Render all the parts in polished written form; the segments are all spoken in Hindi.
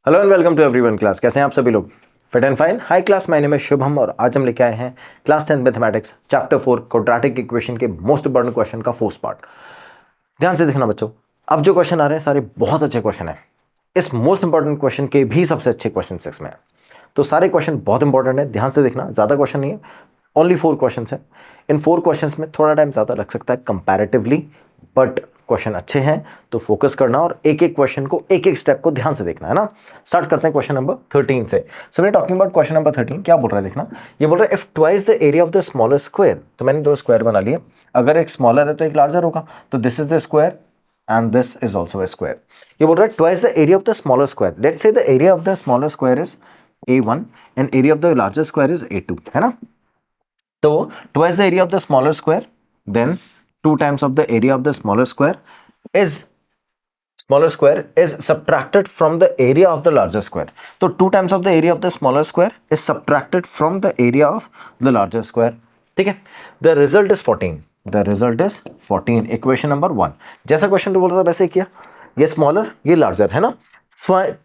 Hello and welcome to everyone class. कैसे हैं आप सभी लोग? Fit and fine. Hi class, my name is Shubham और आज हम लेके आए हैं class 10 mathematics chapter 4 quadratic equation के मोस्ट इंपॉर्टेंट क्वेश्चन का फोर्थ पार्ट। ध्यान से देखना बच्चों, अब जो क्वेश्चन आ रहे हैं सारे बहुत अच्छे क्वेश्चन हैं। इस मोस्ट इंपॉर्टेंट क्वेश्चन के भी सबसे अच्छे क्वेश्चन 6 में है, तो सारे क्वेश्चन बहुत इंपॉर्टेंट है। ध्यान से देखना, ज्यादा क्वेश्चन नहीं है, ओनली 4 क्वेश्चन है। इन 4 क्वेश्चन में थोड़ा टाइम ज्यादा लग सकता है कंपैरेटिवली, बट क्वेश्चन अच्छे हैं तो फोकस करना और एक एक क्वेश्चन को, एक एक स्टेप को ध्यान से देखना है ना। स्टार्ट करते हैं क्वेश्चन नंबर 13 से। So we talking about question number 13। क्या बोल रहा है देखना, ये बोल रहा है if twice the area of the smaller square. तो मैंने दो स्क्वायर बना लिए, अगर एक स्मॉलर है तो एक लार्जर होगा, तो this is the square and this is also a square. ये बोल रहा है twice the area of the smaller square. Let's say the area of the smaller square is A1 and area of the larger square is A2, है ना। तो twice the area of the smaller square, then 2 times of the area of the smaller square is subtracted from the area of the larger square. तो 2 times of the area of the smaller square is subtracted from the area of the larger square. ठीक है, the result is 14. The result is 14. Equation number 1। जैसा क्वेश्चन तो बोल रहा था वैसे किया, ये स्मॉलर ये लार्जर है ना।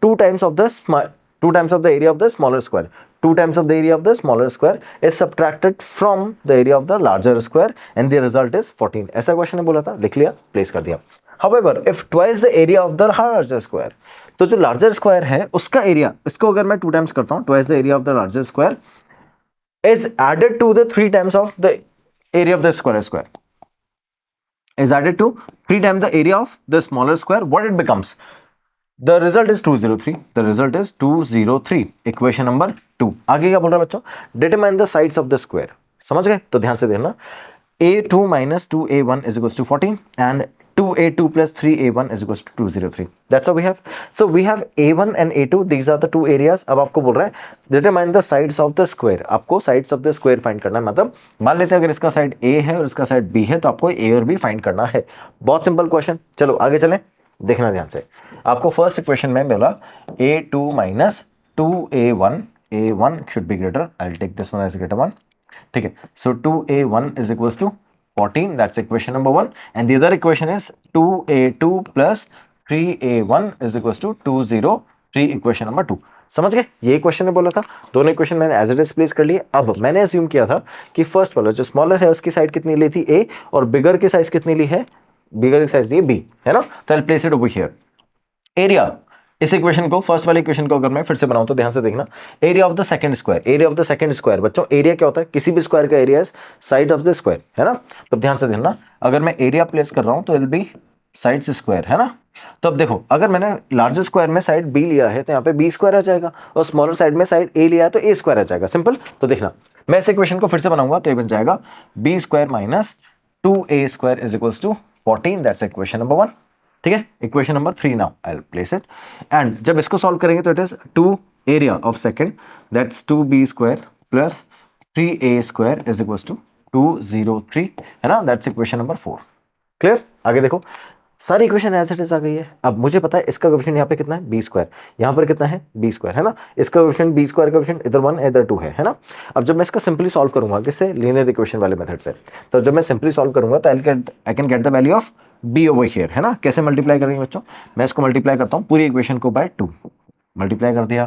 2 times of the 2 times of the area of the smaller square, 2 times of the area of the smaller square is subtracted from the area of the larger square and the result is 14। ऐसा क्वेश्चन ने बोला था, लिख लिया, प्लेस कर दिया। However, if twice the area of the larger square, तो जो लार्जर स्क्वायर है उसका एरिया, इसको अगर मैं 2 टाइम्स करता हूं, twice the area of the larger square is added to the 3 times of the area of the square is added to 3 times the area of the smaller square, what it becomes? The result is 203. The result is 203. Equation number 2। आगे क्या बोल रहा है बच्चों, determine the sides of the square. समझ गए? तो ध्यान से देखना, a2 minus 2a1 is equals to 14 and 2a2 plus 3a1 is equals to 203. That's how we have. So we have a1 and a2. These are the two areas. अब आपको बोल रहा है determine the sides of the square. आपको sides of the square find करना है। मतलब मान लेते हैं अगर इसका साइड a है और इसका साइड b है तो आपको a और b फाइंड करना है। बहुत सिंपल क्वेश्चन। चलो आगे चलें, देखना ध्यान से। आपको फर्स्ट इक्वेशन में मिला a2 minus 2a1, a1 should be greater, I'll take this one as greater one। ठीक है, so 2a1 is equals to 14, that's equation number 1 and the other equation is 2a2 plus 3a1 is equals to 203, equation number 2। समझ गए? ये क्वेश्चन ने बोला था, दोनों इक्वेशन मैंने एज इट इज प्लेस कर लिए। अब मैंने अज्यूम किया था कि फर्स्ट वाला जो स्मॉलर है उसकी साइड कितनी ली थी a और बिगर की साइज कितनी ली है, बिगर की साइज ली है b, है ना। तो I place it over here. Area, इस इक्वेशन को, फर्स्ट वाली इक्वेशन को अगर मैं फिर से बनाऊं तो ध्यान से देखना, area of the second square, area of the second square. बच्चों एरिया क्या होता है? किसी भी स्क्वायर का area is side of the square, है ना। तो ध्यान से देखना, अगर मैं एरिया प्लेस कर रहा हूं तो it will be side square, है ना। तो अब देखो, अगर मैंने लार्जर स्क्वायर में साइड बी लिया है तो यहाँ पे बी स्क्वायर आ जाएगा और स्मॉलर साइड में साइड ए लिया है तो ए स्क्वायर आ जाएगा। सिंपल। तो देखना, मैं इस इक्वेशन को फिर से बनाऊंगा तो ये बन जाएगा B square minus 2a square is equals to 14। That's equation number 1। ठीक है, equation number 3 now I will place it and जब इसको सॉल्व करेंगे तो it is 2 area of second, that's 2b square plus 3a square is equals to 203, है ना। That's equation number 4। क्लियर? आगे देखो, सारी इक्वेशन एज इट इज आ गई है। अब मुझे पता है इसका कोएफिशिएंट यहाँ पे कितना है, बी स्क्वायर, यहाँ पर कितना है, बी स्क्वायर, है ना। इसका कोएफिशिएंट बी स्क्वायर का कोएफिशिएंट इधर 1 इधर 2 है ना। अब जब मैं इसका सिंपली सॉल्व करूंगा किससे, लीनियर इक्वेशन वाले मेथड से, तो जब मैं सिंपली सॉल्व करूंगा तो I can get the value of B over here, है ना। कैसे मल्टीप्लाई करेंगे बच्चों, मैं इसको मल्टीप्लाई करता हूँ पूरी इक्वेशन को बाय 2, मल्टीप्लाई कर दिया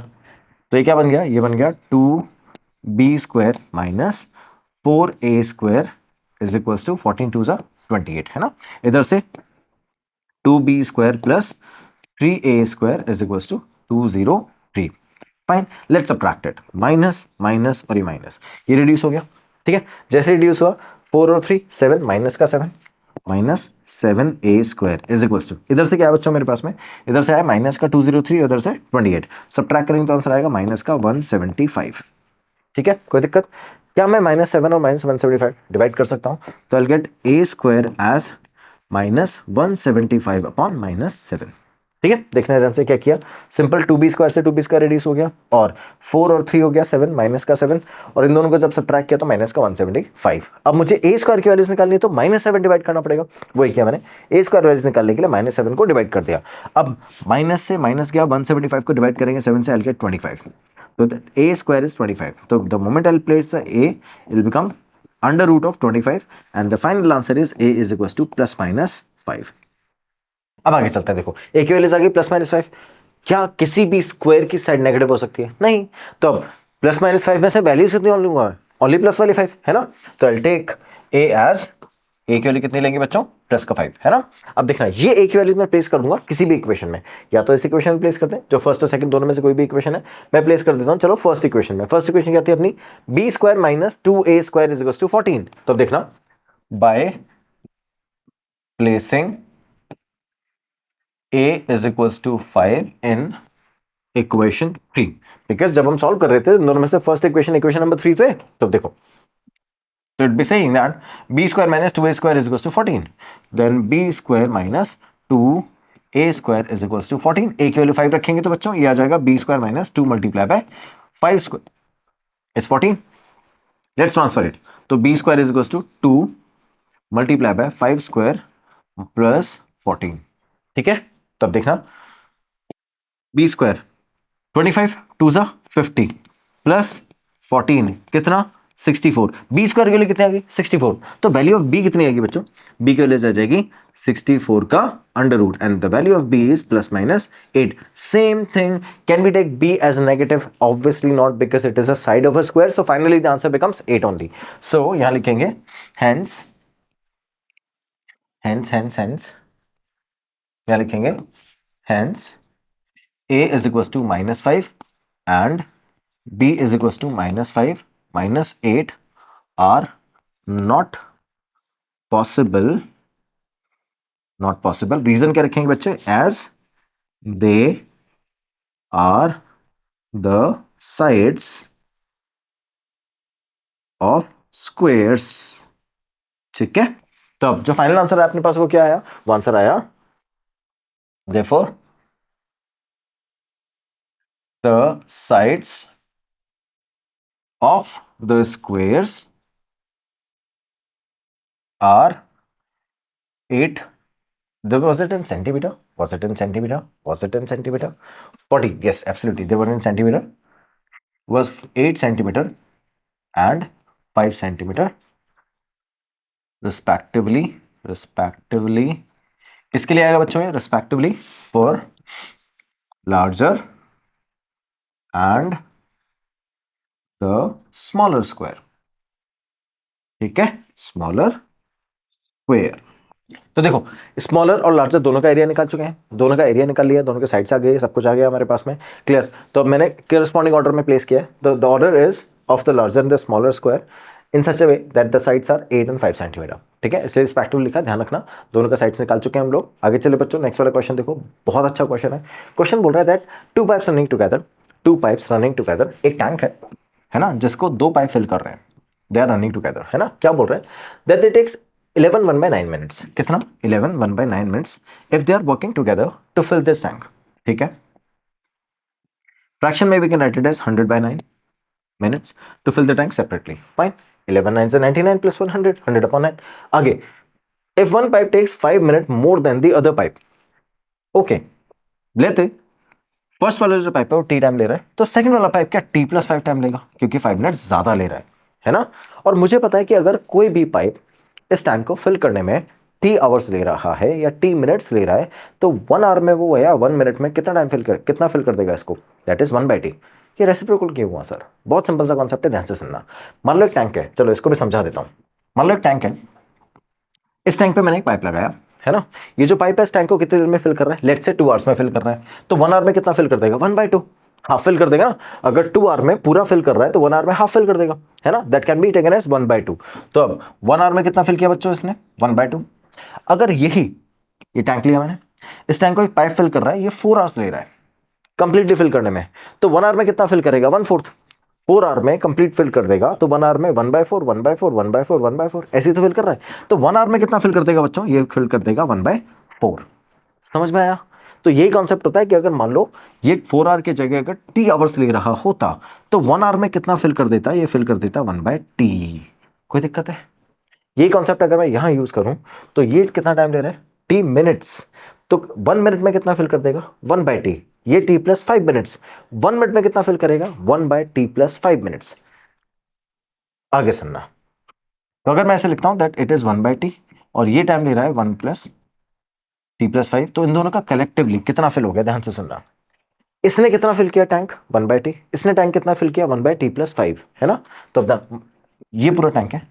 तो ये क्या बन गया, ये बन गया 2b square minus 4a square is equals to 14 2 जा 28, है ना। इधर से 2b square plus 3a square is equals to 203। Fine, let's subtract it, minus minus और ये माइनस, ये रिड्यूस हो गया। ठीक है, जैसे रिड्यूस हुआ 4 और 3 7, माइनस का 7, minus 7a square is equals to, इधर से क्या है बच्चों मेरे पास में, इधर से आया माइनस का 203, उधर से 28, सब्ट्रैक्ट करेंगे तो आंसर आएगा माइनस का 175। ठीक है, कोई दिक्कत? क्या मैं -7 और माइनस 175 डिवाइड कर सकता हूं? तो I get a square as minus 175 upon minus 7। ठीक है, देखना ध्यान से क्या किया, सिंपल 2b स्क्वायर से 2b स्क्वायर रिड्यूस हो गया और 4 और 3 हो गया 7, माइनस का 7 और इन दोनों को जब सब्ट्रैक्ट किया तो माइनस का 175। अब मुझे a स्क्वायर की वैल्यूज निकालनी है तो -7 डिवाइड करना पड़ेगा। वही किया मैंने, a स्क्वायर वैल्यूज निकालने के लिए -7 को डिवाइड कर दिया। अब माइनस से माइनस गया, 175 को डिवाइड करेंगे 7 से, आई गेट 25। तो a स्क्वायर इज 25। तो the moment I place a will become under root of 25 and the final answer is a is equals to +- 5। अब आगे चलते हैं, देखो a की वैल्यूज आ गई +- 5, क्या किसी भी स्क्वायर की साइड नेगेटिव हो सकती है? नहीं। तो अब प्लस माइनस 5 में से वैल्यू कितनी लूंगा मैं? ओनली प्लस वाली 5 है ना। तो आई टेक ए एज, ए की वैल्यू कितनी लेंगे बच्चों? प्लस का 5 है ना। अब देखना ये ए की वैल्यू मैं प्लेस कर दूंगा किसी भी इक्वेशन में, या तो इस इक्वेशन में प्लेस करते हैं जो फर्स्ट और सेकंड दोनों में से कोई भी इक्वेशन है, मैं प्लेस कर देता हूं। चलो फर्स्ट इक्वेशन में, फर्स्ट इक्वेशन क्या थी अपनी? B square minus 2a square is equal to 14। तो अब देखना, by placing a is equal to 5 in equation 3, because जब हम सॉल्व कर रहे थे दोनों में से फर्स्ट इक्वेशन इक्वेशन नंबर 3 तो है। तो देखो, so it'd be saying that b square minus 2a square is equals to 14. Then b square minus 2a square is equals to 14. a की वैल्यू 5 रखेंगे तो बच्चों ये आ जाएगा b square minus 2 multiplied by 5 square is 14. Let's transfer it. तो b square is equals to 2 multiplied by 5 square plus 14. ठीक है। तो अब देखना, b square 25 2 जा 50 प्लस 14 कितना? 64। बी स्क्वायर की वैल्यू कितनी आ गई? 64। तो वैल्यू ऑफ बी कितनी आएगी बच्चों? बी की वैल्यू आ जाएगी 64 का under root and the value of b is plus minus 8। Same thing, can we take b as negative? Obviously not, because it is a side of a square. So finally the answer becomes 8 only. So यहां लिखेंगे हेंस, यहां लिखेंगे hence a is equals to minus 5 and b is equals to minus 5 minus 8 are not possible, not possible। Reason क्या रखेंगे बच्चे? as they are the sides of squares। ठीक है। तो अब जो फाइनल आंसर है अपने पास वो क्या आया? वो आंसर आया therefore the sides of the squares are 8, was it in centimeter? Was it in centimeter? Was it in centimeter? 40, yes, absolutely. They were in centimeter. Was 8 centimeter and 5 centimeter respectively। respectively किसके लिए आएगा बच्चों ये? respectively for larger and the smaller square। ठीक है, smaller square। तो देखो, स्मॉलर और लार्जर दोनों का एरिया निकाल चुके हैं, दोनों का एरिया निकाल लिया, दोनों के साइड्स आ गए, सब कुछ आ गया हमारे पास में। क्लियर। तो अब मैंने करस्पॉन्डिंग ऑर्डर में प्लेस किया है। The order is of the larger and the smaller square in such a way that the sides are 8 and 5 centimetre. ठीक है, इसलिए रिस्पेक्टिवली लिखा, ध्यान रखना। दोनों का साइड्स निकाल चुके हैं हम लोग। आगे चले बच्चों, नेक्स्ट वाला क्वेश्चन देखो, बहुत अच्छा क्वेश्चन है। क्वेश्चन बोल रहा है that to pipes running together, to pipes running together, एक टैंक है ना, जिसको दो पाइप फिल कर रहे हैं, दे आर रनिंग टुगेदर, है ना। क्या बोल रहे हैं? That they takes 11 1/9 minutes। कितना? 11 1/9 minutes if they are working together to fill this tank। ठीक है, fraction में we can write it as 100/9 minutes to fill the tank separately। fine, 11 9 से 99 plus 100, 100/9। आगे, if one pipe takes 5 minutes more than the other pipe, okay, लेते फर्स्ट वाला जो पाइप है वो टी टाइम ले रहा है, तो सेकंड वाला पाइप क्या t+5 टाइम लेगा, क्योंकि 5 मिनट ज्यादा ले रहा है ना। और मुझे पता है कि अगर कोई भी पाइप इस टैंक को फिल करने में t आवर्स ले रहा है या t मिनट्स ले रहा है, तो 1 आवर में वो या 1 मिनट में कितना फिल कर देगा इसको? That is 1/t। ये रेसिप्रोकल क्यों हुआ सर? बहुत सिंपल सा कॉन्सेप्ट है, ध्यान से सुनना। मान लो एक टैंक है, चलो इसको भी समझा देता हूं। मान लो एक टैंक है, इस टैंक पे मैंने एक पाइप लगाया, है ना। ये जो पाइप है इस टैंक को कितनी देर में फिल कर रहा है? लेट्स से 2 आवर्स में फिल कर रहा है। तो 1 आवर में कितना फिल कर देगा? 1/2, हाफ फिल कर देगा ना। अगर 2 आवर में पूरा फिल कर रहा है तो 1 आवर में हाफ फिल कर देगा, है ना। That can be taken as 1/2। तो अब 1 आवर में कितना फिल किया बच्चों इसने? 1/2। अगर ये टैंक लिया मैंने, इस टैंक को एक पाइप फिल कर रहा है, ये 4 आवर्स ले रहा है कंप्लीटली फिल करने में, तो 1 आवर में कितना फिल करेगा? 1/4। 4 आवर में कंप्लीट फिल कर देगा, तो 1 आवर में 1/4 1/4 1/4 1/4 ऐसे ही तो फिल कर रहा है। तो 1 आवर में कितना फिल कर देगा बच्चों? ये फिल कर देगा 1/4। समझ में आया? तो यही कॉन्सेप्ट होता है कि अगर मान लो ये 4 आवर की जगह अगर t आवर्स ले रहा होता, तो 1 आवर में कितना फिल कर देता? ये फिल कर देता 1/t। कोई दिक्कत है? यही कॉन्सेप्ट अगर मैं यहां यूज करूं, तो ये कितना टाइम ले रहा है? t minutes. तो 1 मिनट में कितना फिल कर देगा? 1/t। ये t+5 मिनट्स, 1 मिनट में कितना फिल करेगा? 1/t+5 minutes. आगे सुनना। तो अगर मैं ऐसे लिखता हूं दैट इट इज 1/t और ये टाइम ले रहा है 1 + t+5, तो इन दोनों का कलेक्टिवली कितना फिल हो गया? ध्यान से सुनना। इसने कितना फिल किया टैंक 1/t, इसने टैंक कितना फिल किया 1/t+5, है ना। तो अब ये पूरा टैंक है,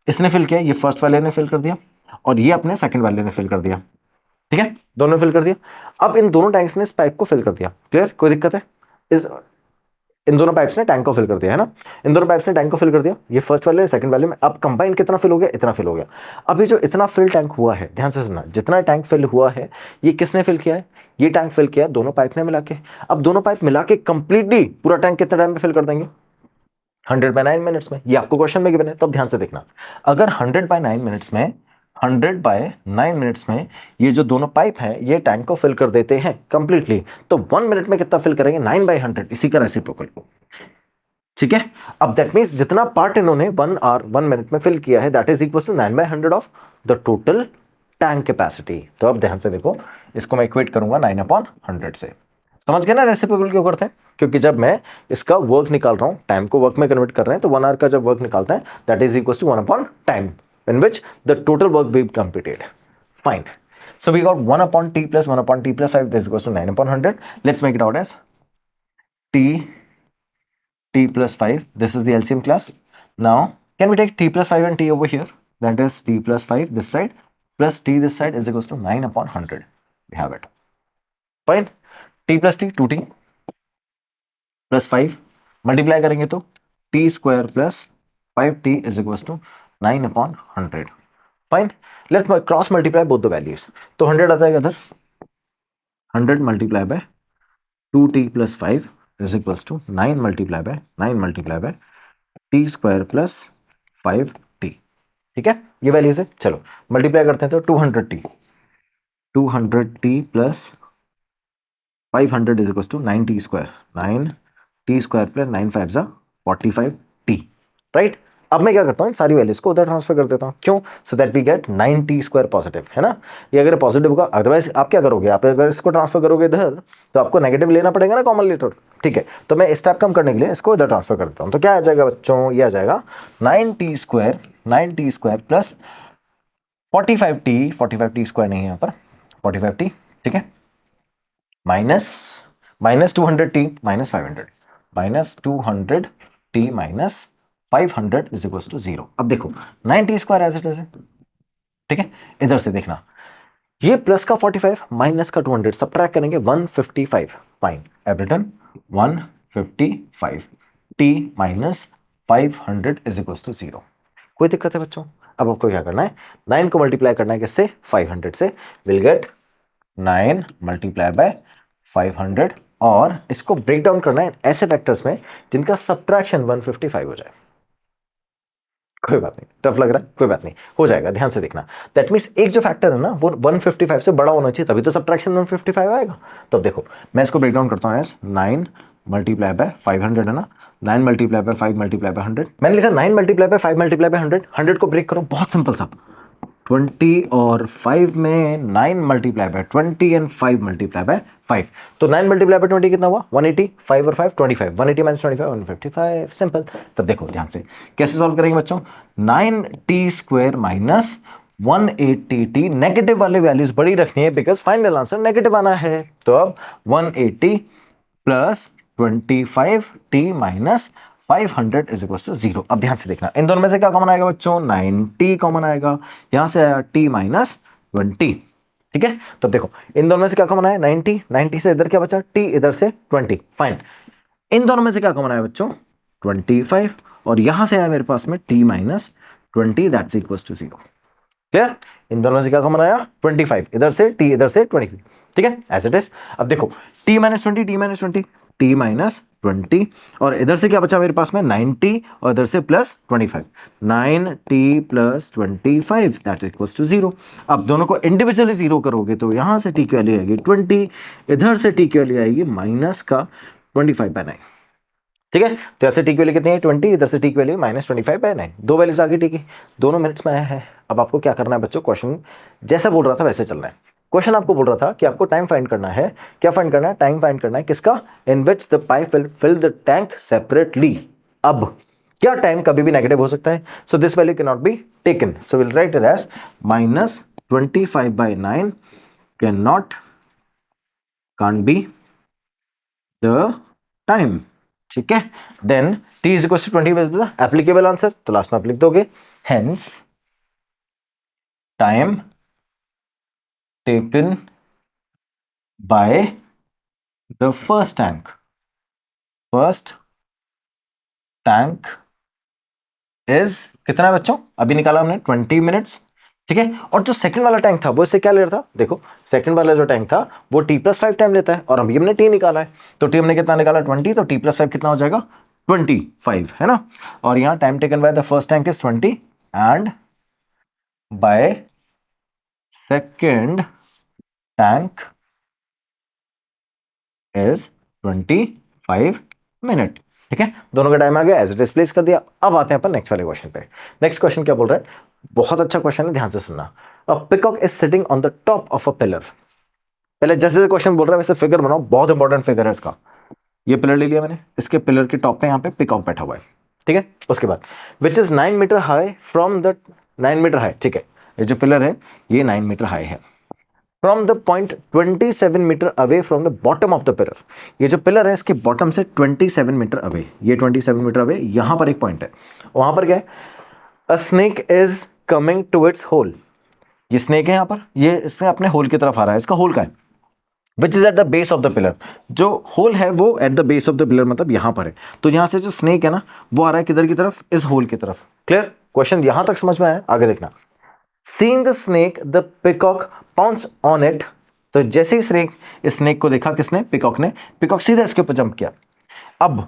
इसने फिल किया, ये फर्स्ट वाले ने फिल कर दिया और ये अपने सेकंड वाले ने फिल कर दिया, ठीक है, दोनों ने फिल कर दिया। अब इन दोनों टैंक्स ने इस पाइप को फिल कर दिया, क्लियर, कोई दिक्कत है? इस इन दोनों पाइप्स ने टैंक को फिल कर दिया, है ना, इन दोनों पाइप्स ने टैंक को फिल कर दिया, ये फर्स्ट वाले सेकंड वाले में। अब कंबाइन कितना फिल हो गया, इतना फिल हो गया। अब ये जो इतना फिल टैंक हुआ है, ध्यान से सुनना, जितना टैंक फिल हुआ है ये किसने फिल किया है, ये टैंक फिल किया है दोनों पाइप ने मिला के। अब दोनों पाइप मिला के कंप्लीटली पूरा टैंक कितने टाइम में फिल कर देंगे, 100/9 मिनट्स में। ये आपको क्वेश्चन में गिवन है, तो अब ध्यान से देखना, अगर 100/9 मिनट्स में 100/9 मिनट्स में ये जो दोनों पाइप है ये टैंक को फिल कर देते हैं कंप्लीटली, तो 1 मिनट में कितना फिल करेंगे, 9/100, इसी का रेसिप्रोकल को, ठीक है। अब दैट मींस जितना पार्ट इन्होंने 1 मिनट में फिल किया है that is equal to 9/100 of the total tank capacity. तो अब ध्यान से देखो, इसको मैं इक्वेट करूंगा 9/100 से। समझ गए ना रेसिप्रोकल क्यों करते हैं, क्योंकि जब मैं इसका वर्क निकाल रहा हूं, टाइम को वर्क में कन्वर्ट कर रहे हैं, तो 1 आवर का जब वर्क निकालते हैं that is equal to one by time in which the total work be completed. Fine, so we got 1/t plus 1/t plus 5, this is equals to 9/100. Let's make it out as t plus 5. This is the LCM class. Now can we take t plus 5 and t over here, that is t plus 5 this side plus t this side is equals to 9/100. We have it. Fine. t plus t 2t plus 5 multiply करेंगे तो t square plus 5t is equals to 9/100. Fine, let's cross multiply both the values, तो 100 आता है इधर, 100 multiply by 2t plus 5 is equals to 9 multiply by t square plus 5t, ठीक है, ये वैल्यूज है। चलो मल्टीप्लाई करते हैं, तो 200t plus 500 is equals to 9t square, 9t square plus 9 5 जा 45t, राइट। अब मैं क्या करता हूँ, इन सारी वैल्यूज को उधर ट्रांसफर कर देता हूँ, क्यों, so that we get 9t square positive, है ना। ये अगर पॉजिटिव होगा, अदरवाइज आप क्या करोगे, आप अगर इसको ट्रांसफर करोगे इधर तो आपको नेगेटिव लेना पड़ेगा ना कॉमन लेटर, ठीक है। तो मैं इस टाइप कम करने के लिए इसको इधर ट्रांसफर कर देता हूँ, तो क्या आ जाएगा बच्चों, ये आ जाएगा 9t square plus 45t square नहीं है यहाँ पर, 45t, ठीक है, minus 200t minus 500, -200t minus 500 is equal to 0। अब देखो 9t square as it is है, ठीक है। इधर से देखना, ये प्लस का 45 माइनस का 200 सबट्रैक्ट करेंगे 155, फाइन, एवरीटन 155 t minus 500 is equal to 0। कोई दिक्कत है बच्चों? अब आपको क्या करना है, 9 को मल्टीप्लाई करना है किससे, 500 से, विल गेट 9 मल्टीप्लाई बाय 500, और इसको ब्रेक डाउन करना है ऐसे फैक्टर्स में जिनका सब्ट्रैक्शन 155 हो जाए। कोई बात नहीं, टफ लग रहा है, कोई बात नहीं, हो जाएगा, ध्यान से देखना। दैट मींस एक जो फैक्टर है ना वो 155 से बड़ा होना चाहिए, तभी तो सब्ट्रैक्शन 155 आएगा। तो अब देखो मैं इसको ब्रेक डाउन करता हूँ एज 9 मल्टीप्लाई बाय 500, है ना, 9 मल्टीप्लाई बाय 5 मल्टीप्लाई बाय 100, मैंने लिखा 9 मल्टीप्लाई बाय 5 मल्टीप्लाई बाय 100, 100 को ब्रेक करो, बहुत सिंपल सा, 20 और 5 में 9 multiply by 20 and 5 multiply by 5, तो 9 मल्टीप्लाई बाय 20 कितना हुआ, 180, 5 और 5 25, 180 माइनस 25 155, सिंपल। तब देखो ध्यान से कैसे सॉल्व करेंगे बच्चों, 9t square minus 180t, negative वाले वैल्यूज बड़ी रखनी है बिकॉज फाइनल आंसर नेगेटिव आना है। तो अब 180 plus 25t minus 500 is equal to 0। अब ध्यान से देखना, इन दोनों में से क्या कॉमन आएगा बच्चों, 9t कॉमन आएगा, यहां से आया t माइनस 20, ठीक है। तो देखो इन दोनों में से क्या कॉमन आया, 90 से इधर क्या बचा, t इधर से 20, फाइन। इन दोनों में से क्या कॉमन आया बच्चों, 25, और यहां से आया मेरे पास में t minus 20 that's equal to 0, clear. इन दोनों से क्या कॉमन आया, 25 इधर से, t इधर से 20, ठीक है, एज इट इज। अब देखो t माइनस 20 t माइनस 20, और इधर से क्या बचा मेरे पास में 90, और इधर से plus 25, 9t plus 25 that equals to 0। अब दोनों को इंडिविजुअली 0 करोगे तो यहां से t की वैल्यू आएगी 20, इधर से t की वैल्यू आएगी माइनस का 25/9, ठीक है। तो ऐसे t की वैल्यू कितनी है 20, इधर से t की वैल्यू माइनस 25/9, दो वैल्यूज आ गई t की, दोनों मिनट्स में आया है। अब आपको क्या करना है बच्चों, क्वेश्चन जैसा बोल रहा था वैसे चलना है। क्वेश्चन आपको बोल रहा था कि आपको टाइम फाइंड करना है, क्या फाइंड करना है, टाइम फाइंड करना है किसका, in which the pipe will fill the tank separately. अब क्या टाइम कभी भी नेगेटिव हो सकता है, so this value can not be taken, so will write it as -25/9 can be the time, ठीक है। Then t is equal to 20 applicable answer, तो लास्ट में आप लिख दोगे hence time taken by the first tank is कितना है बच्चों, अभी निकाला हमने 20 मिनट्स, ठीक है। और जो सेकंड वाला टैंक था वो इससे क्या ले रहा था, देखो सेकंड वाला जो टैंक था वो t+5 टाइम लेता है, और अभी हमने t निकाला है, तो t हमने कितना निकाला 20, तो t+5 कितना हो जाएगा 25, है ना। और यहाँ time taken by the first tank is 20 and by second tank is 25 minute, ठीक है। दोनों का टाइम आ गया, एज इट इज प्लेस कर दिया। अब आते हैं अपन नेक्स्ट वाले क्वेश्चन पे। नेक्स्ट क्वेश्चन क्या बोल रहा है, बहुत अच्छा क्वेश्चन है, ध्यान से सुनना। अ peacock is sitting on the top of a pillar. पहले जैसे क्वेश्चन बोल रहा है वैसे फिगर बनाओ, बहुत इंपॉर्टेंट फिगर है इसका। ये पिलर ले लिया मैंने, इसके पिलर के टॉप पे यहाँ पे पिकॉक बैठा हुआ है, ठीक है। उसके बाद which is 9 metre high from the 9 metre high, ठीक है। ये जो पिलर है ये 9 मीटर हाई है from the point 27 metre away from the bottom of the pillar. ये जो पिलर है इसके बॉटम से 27 मीटर अवे, ये 27 मीटर अवे यहां पर एक पॉइंट है, वहां पर क्या है, a snake is coming to its hole. ये स्नेक है यहां पर, ये इसने अपने होल की तरफ आ रहा है, इसका होल का है which is at the base of the pillar. जो होल है वो at the base of the pillar, मतलब यहां पर है। तो यहां से जो स्नेक है ना वो आ रहा है किधर की तरफ, इस होल की तरफ। क्लियर, क्वेश्चन यहां तक समझ में आया, आगे देखना। Seeing the snake, the peacock pounced on it। तो जैसे ही स्नेक को देखा किसने, पिकॉक ने, पिकॉक सीधा इसके ऊपर जंप किया। अब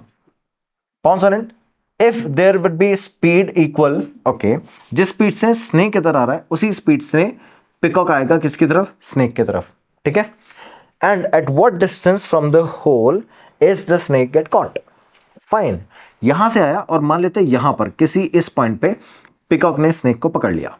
pounce on it, if there would be speed equal, okay, जिस स्पीड से स्नेक इधर आ रहा है उसी स्पीड से पिकॉक आएगा किसकी तरफ, स्नेक की तरफ, ठीक है। And at what distance from the hole is the snake get caught. Fine, यहां से आया और मान लेते यहां पर किसी इस पॉइंट पे पिकॉक ने स्नेक को पकड़ लिया।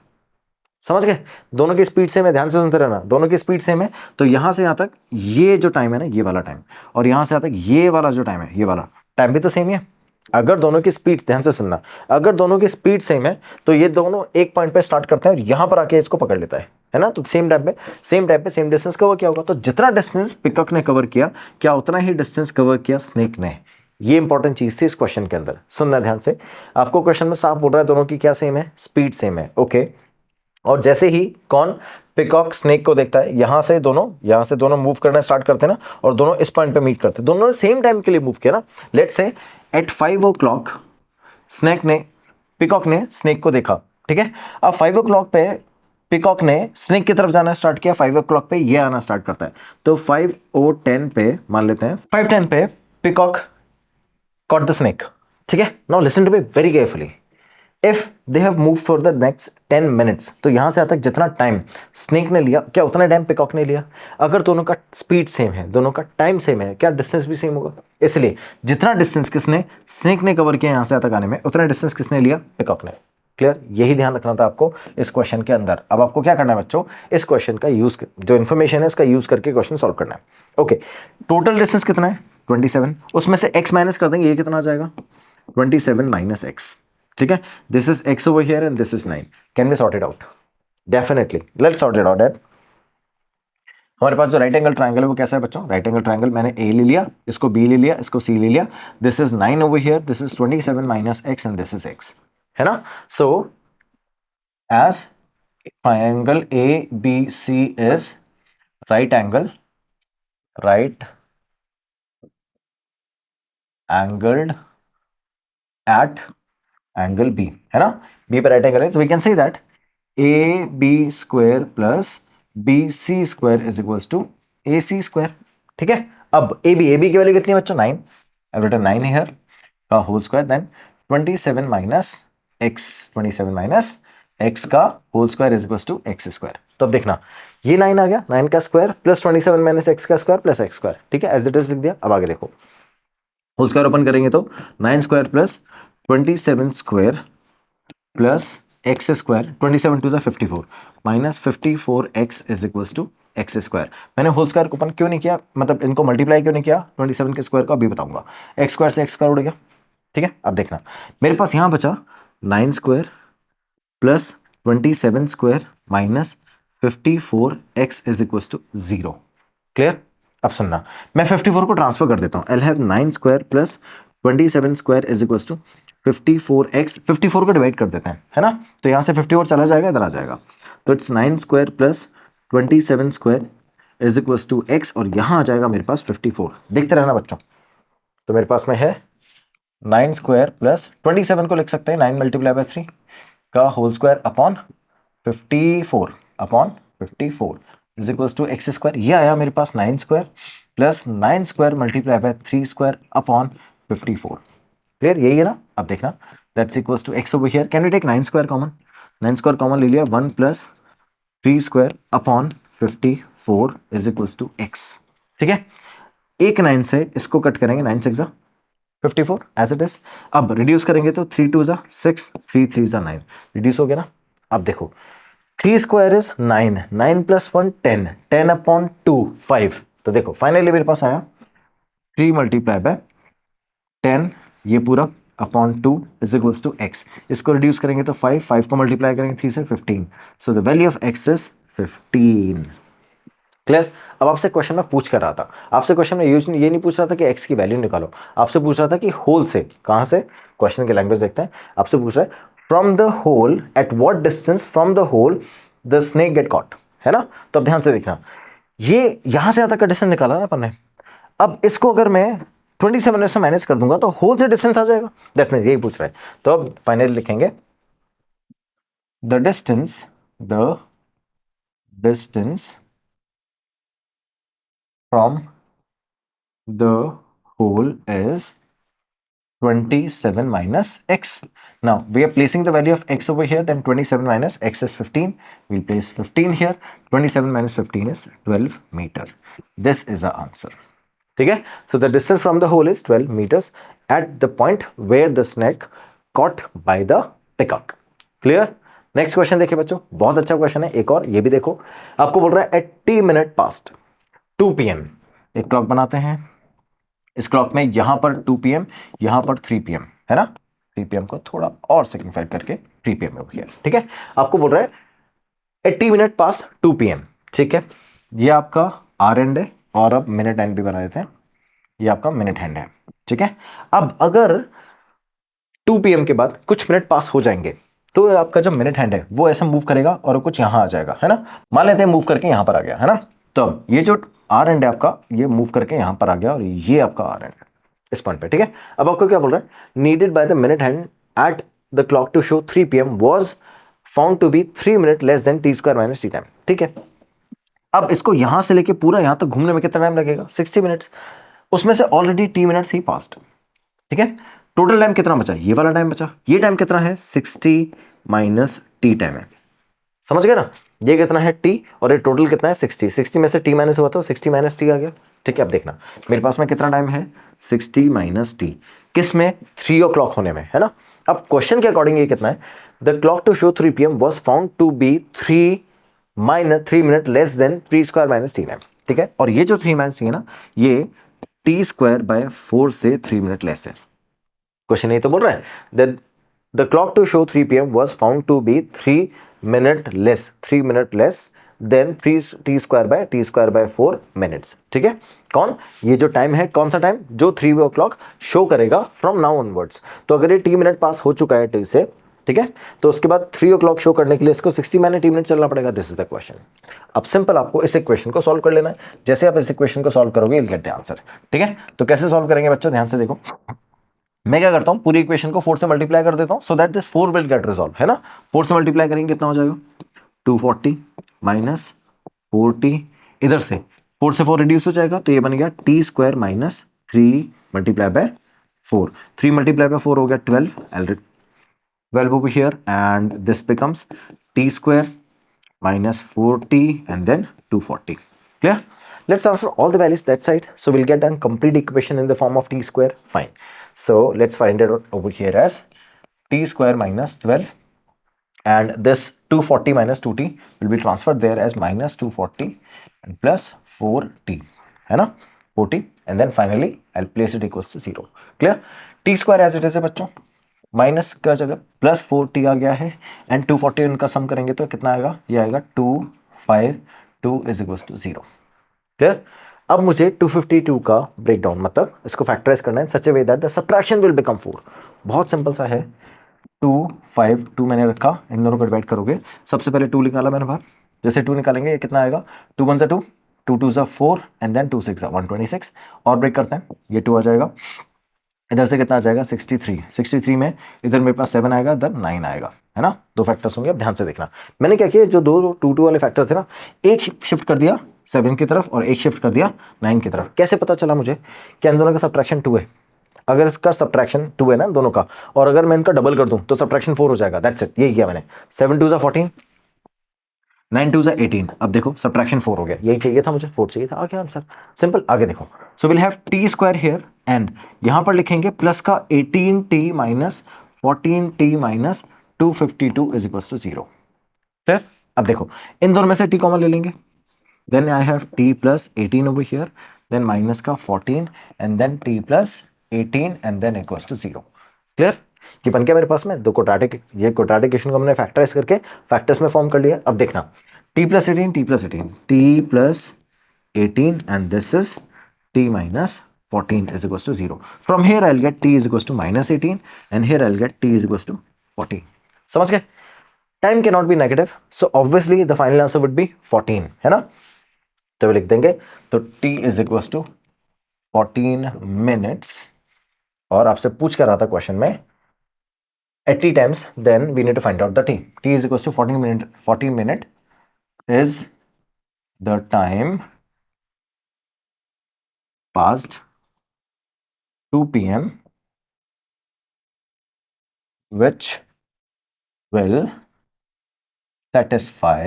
समझ गए, दोनों की स्पीड सेम है, ध्यान से सुनते रहना, दोनों की स्पीड सेम है। तो यहां से यहां तक ये जो टाइम है ना, ये वाला टाइम, और यहां से यहां तक ये वाला जो टाइम है, ये वाला टाइम भी तो सेम ही है। अगर दोनों की स्पीड, ध्यान से सुनना, अगर दोनों की स्पीड सेम है तो ये दोनों एक पॉइंट पे स्टार्ट करते हैं और यहां पर आके इसको पकड़ लेता है ना। तो सेम टाइम पे सेम डिस्टेंस कवर किया होगा। तो जितना डिस्टेंस पिकॉक ने कवर किया, क्या उतना ही डिस्टेंस कवर किया स्नेक ने। ये इंपॉर्टेंट चीज थी इस क्वेश्चन के अंदर, सुनना ध्यान से। आपको क्वेश्चन में साफ बोल रहा है दोनों की क्या सेम है, स्पीड सेम है, ओके। और जैसे ही कौन, पिकॉक स्नेक को देखता है, यहां से दोनों मूव करना स्टार्ट करते हैं ना, और दोनों इस पॉइंट पे मीट करते हैं, दोनों ने सेम टाइम के लिए मूव किया ना। Let's say eight 5 o'clock peacock ने स्नेक को देखा, ठीक है। अब 5 o'clock पे पिकॉक ने स्नेक की तरफ जाना स्टार्ट किया, 5 o'clock पे ये आना स्टार्ट करता है। तो 5:10 पे मान लेते हैं, 5:10 पे पिकॉक caught the snake, ठीक है। Now listen to me very carefully. If they have move for the next 10 minutes, तो यहां से तक जितना टाइम स्नेक ने लिया, क्या उतना टाइम पिकॉक ने लिया। अगर दोनों का स्पीड सेम है, दोनों का टाइम सेम है, क्या डिस्टेंस भी सेम होगा। इसलिए जितना डिस्टेंस किसने, स्नेक ने कवर किया यहां से तक आने में, उतना डिस्टेंस किसने लिया, पिकॉक ने। क्लियर, यही ध्यान रखना था आपको इस क्वेश्चन के अंदर। अब आपको क्या करना है बच्चों, इस क्वेश्चन का यूज, जो इन्फॉर्मेशन है इसका यूज करके क्वेश्चन सॉल्व करना है। ओके, टोटल डिस्टेंस कितना है 27, उसमें से x माइनस कर देंगे, ये कितना आ जाएगा 27 माइनस x, ठीक है। This is x over here and this is 9। Can we sort it out, definitely let's sort it out. हमारे पास जो राइट एंगल ट्रायंगल है वो कैसा है बच्चों, राइट एंगल ट्रायंगल, मैंने a ले लिया, इसको b ले लिया, इसको c ले लिया। This is 9 over here, this is 27 minus x and this is x, है ना। So as triangle ABC is right angled at angle B, है ना। B पे राइट एंगल है, तो we can say that AB square plus BC square is equals to AC square, ठीक है। अब AB की वैल्यू कितनी है बच्चों, 9, आई रिटन 9 हियर का whole square, then 27 minus x का whole square is equals to x square. तो अब देखना, ये 9 आ गया, 9 का स्क्वायर प्लस 27 माइनस x का स्क्वायर प्लस x स्क्वायर, ठीक है, एज इट इज लिख दिया। अब आगे देखो, होल स्क्वायर ओपन करेंगे तो 9 square plus 27 square plus X square, 27 two 54 minus 54x is equals to X square. मैंने होल स्क्वायर ओपन क्यों नहीं किया, मतलब इनको मल्टीप्लाई क्यों नहीं किया 27 के स्क्वायर को, अभी बताऊंगा। एक्स स्क्वायर से एक्स स्क्वायर उड़ गया, ठीक है। अब देखना, मेरे पास यहां बचा 9 square plus 27 square minus 54x is equals to 0। Clear, अब सुनना, मैं 54 को ट्रांसफर कर देता हूँ। I have 9 square plus 27 square is equal to 54x। 54 को डिवाइड कर देते हैं, है ना, तो यहाँ से 54 चला जाएगा, इधर आ जाएगा, तो it's 9 square plus 27 square is equal to x, और यहाँ आ जाएगा मेरे पास 54। देखते रहना बच्चों, तो मेरे पास में है 9 स्क्वायर प्लस 27 को लिख सकते हैं 9 मल्टीप्लाई बाय 3 का whole square upon 54 upon 54 is equals to X square. ये आया मेरे पास 9 square plus 9 square multiply by 3 square upon 54। Clear, यही है ना। अब देखना, that's equals to X over here, can we take 9 square common, 9 square common ले लिया, 1 plus 3 square upon 54 is equals to X. ठीक है, एक 9 से इसको कट करेंगे, 9 6 54 एज इट इज। अब रिड्यूस करेंगे तो 3 2 6, 3 3 9, रिड्यूस हो गया ना। अब देखो 3 स्क्वायर इज 9, 9 प्लस 1 10, 10 अपॉन 2 5, तो देखो फाइनली मेरे पास आया 3 मल्टीप्लाई बाय 10 ये पूरा upon 2 is equals to X. इसको रिड्यूस करेंगे तो 5, 5 को मल्टीप्लाई करेंगे 3 से 15, so the value of x is 15। Clear. अब आपसे क्वेश्चन में पूछ कर रहा था, आपसे क्वेश्चन में ये नहीं पूछ रहा था कि एक्स की वैल्यू निकालो, आपसे पूछ रहा था कि होल से, कहां से, क्वेश्चन की लैंग्वेज देखते हैं, आपसे पूछ रहा है from the hole at what distance from the hole the snake get caught, है ना। तो अब ध्यान से देखना, ये यहां से यहां तक का डिस्टेंस निकाला ना अपन ने। अब इसको अगर मैं 27 से माइनस कर दूंगा तो होल से डिस्टेंस आ जाएगा, दैट मींस यही पूछ रहा है। तो अब फाइनली लिखेंगे the distance from the whole is 27 minus x. Now we are placing the value of x over here, then 27 minus x is 15. We'll place 15 here. 27 minus 15 is 12 meter. This is our answer. ठीक है, so the distance from the hole is 12 meters at the point where the snake caught by the peacock. Clear? Next question देखिए बच्चों, बहुत अच्छा क्वेश्चन है, एक और ये भी देखो। आपको बोल रहा है at T minute past 2 PM, एक क्लॉक बनाते हैं। इस क्लॉक में यहां पर 2 PM, यहां पर 3 PM, है ना। 3 PM को थोड़ा और सिग्निफाइड करके 3 PM हो गया, ठीक है। आपको बोल रहा है 80 मिनट पास 2 PM, ठीक है। ये आपका आर एंड है, और अब मिनट हैंड भी बना देते हैं, ये आपका मिनट हैंड है, ठीक है। अब अगर 2 PM के बाद कुछ मिनट पास हो जाएंगे तो आपका जो मिनट हैंड है वो ऐसे मूव करेगा और कुछ यहां आ जाएगा, है ना। मान लेते हैं मूव करके यहां पर आ गया, है ना। तो अब ये जो आर एंड है आपका, ये मूव करके यहां पर आ गया, और ये आपका आर एंड है इस पॉइंट पे, ठीक है। अब आपको क्या बोल रहा है, needed by the minute hand at the clock to show 3 PM was found to be 3 minute less than T square minus T time, ठीक है। अब इसको यहां से लेके पूरा यहां तक घूमने में कितना टाइम लगेगा, 60 मिनट्स। उसमें से ऑलरेडी टी मिनट्स ही पास्ट, ठीक है। टोटल टाइम कितना बचा, ये वाला टाइम बचा। ये टाइम कितना है, 60 माइनस टी टाइम है, समझ गए ना। ये कितना है टी, और ये टोटल कितना है 60, 60 में से टी माइनस हुआ तो 60 माइनस टी आ गया, ठीक है। अब देखना मेरे पास में कितना टाइम है, 60 माइनस टी, किस में, 3 o'clock होने में, है ना। अब क्वेश्चन के अकॉर्डिंग ये कितना है, the clock to show 3 PM was found to be 3 minute less than T square minus T time, ठीक है। और ये जो 3 माइनस टी है ना, ये टी स्क्वायर बाय 4 से 3 मिनट लेस है। क्वेश्चन ये तो बोल रहा है that the clock to show 3 PM was found to be 3 minute less then 3 T square by 4 minutes, ठीक है। कौन, ये जो टाइम है, कौन सा टाइम, जो 3 o'clock शो करेगा फ्रॉम नाउ ऑनवर्ड्स। तो अगर ये टी मिनट पास हो चुका है टी से, ठीक है, तो उसके बाद 3 o'clock शो करने के लिए इसको 60 माइनस टी मिनट चलना पड़ेगा। This is the question. अब सिंपल आपको इस इक्वेशन को सॉल्व कर लेना है। जैसे आप इस इक्वेशन को सॉल्व करोगे you will get the answer, ठीक है। तो कैसे सॉल्व करेंगे बच्चों, ध्यान से देखो। मैं क्या करता हूं, पूरी इक्वेशन को 4 से मल्टीप्लाई कर देता हूं, so that this 4 will get resolve, है ना। 4 से मल्टीप्लाई करेंगे कितना हो जाएगा, 240 माइनस 40, इधर से 4 से 4 रिड्यूस हो जाएगा, तो ये बन गया T square minus 3 multiply by 4, 3 multiply by 4 हो गया 12, 12 over here, and this becomes t square minus 40 and then 240. Clear? Let's answer all the values that side. So we'll get a complete equation in the form of t square. Fine. So let's find it over here as t square minus 12, and this 240 minus 2t will be transferred there as minus 240 and plus 4t, है ना, 40, and then finally I'll place it equals to 0. Clear? t square as it is है बच्चों, माइनस का जगह प्लस 4t आ गया है, एंड 240 इनका सम करेंगे तो कितना आएगा, ये आएगा 252 इज इक्वल टू 0। क्लियर। अब मुझे 252 का ब्रेक डाउन मतलब इसको फैक्टराइज करना है such a way that the subtraction will become 4। बहुत सिंपल सा है। 2 5 2 मैंने रखा, इन दोनों को डिवाइड करोगे, सबसे पहले 2 निकाला मैंने बाहर, जैसे 2 निकालेंगे ये कितना आएगा, 2 1 2, 2 2 4 एंड देन 2 6 126 और ब्रेक करते हैं, ये 2 आ जाएगा, इधर से कितना आ जाएगा 63, 63 में इधर मेरे पास 7 आएगा, इधर 9 आएगा, है ना, दो फैक्टर्स होंगे। अब ध्यान से देखना, मैंने क्या किया, जो दो 2 2 वाले फैक्टर थे ना, एक शिफ्ट कर दिया 7 की तरफ और एक शिफ्ट कर दिया 9 की तरफ। कैसे पता चला मुझे कि इन दोनों का सब्ट्रैक्शन 2 है? अगर इसका सब्ट्रैक्शन 2 है ना दोनों का, और अगर मैं इनका डबल कर दूं तो सब्ट्रैक्शन 4 हो जाएगा, दैट्स इट, यही किया मैंने। 7 2 14, 9 2 18, अब देखो सब्ट्रैक्शन 4 हो गया, यही चाहिए था मुझे, 4 चाहिए था, आ गया आंसर, सिंपल। आगे देखो, so will have T square here and यहां पर लिखेंगे प्लस का 18t minus 14t minus 252 is equal to 0। Clear? अब देखो इन दोनों में से t कॉमन ले लेंगे, then I have t plus 18 over here, then minus का 14 and then t plus 18 and then equals to 0। Clear? ये बन गया मेरे पास में दो क्वाड्रेटिक, ये क्वाड्रेटिक इक्वेशन को हमने फैक्टराइज करके फैक्टर्स में फॉर्म कर लिया। अब देखना t plus 18 t plus 18 t plus 18 and this is t minus 14 is equals to 0। From here I'll get t is equals to minus 18 and here I'll get t is equals to 14। समझ गए? Time can not be negative, so obviously the final answer would be 14, है ना, तो भी लिख देंगे। तो t is equal to 14 minutes, और आपसे पूछ कर रहा था क्वेश्चन में at t times, then we need to find out the t। t is equals to 14 minute, 14 minute is the time passed 2 p.m. which will satisfy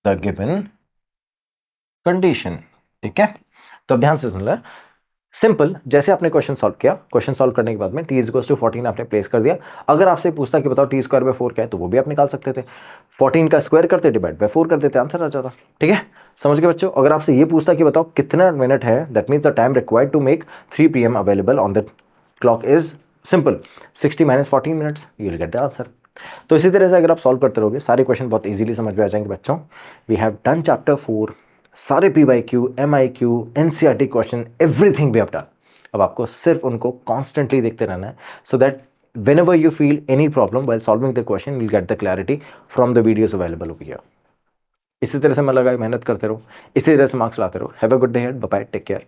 the given condition। ठीक है, तो अब ध्यान से सुन ले, सिंपल, जैसे आपने क्वेश्चन सॉल्व किया, क्वेश्चन सॉल्व करने के बाद में t इज इक्वल टू 14 आपने प्लेस कर दिया। अगर आपसे पूछता कि बताओ t स्क्वायर बाय 4 क्या है, तो वो भी आप निकाल सकते थे, 14 का स्क्वायर करते डिवाइड बाय 4 कर देते, आंसर आ जाता। ठीक है, समझ गए बच्चों? अगर आपसे ये पूछता कि बताओ कितना मिनट है, that means the time required to make 3 PM available on the clock is simple 60 minus 14 minutes, you will get the answer. तो इसी तरह से अगर आप सॉल्व करते रहोगे सारे क्वेश्चन बहुत इजीली समझ में आ जाएंगे बच्चों। वी हैव डन चैप्टर 4, सारे PYQ MIQ NCERT question everything we have done. अब आपको सिर्फ उनको कॉन्स्टेंटली देखते रहना है, so that whenever you feel any problem while solving the question you'll get the clarity from the videos available over here। इसी तरह से मन लगाए, मेहनत करते रहो, इसी तरह से मार्क्स लाते रहो। Have a good day, bye bye, take care.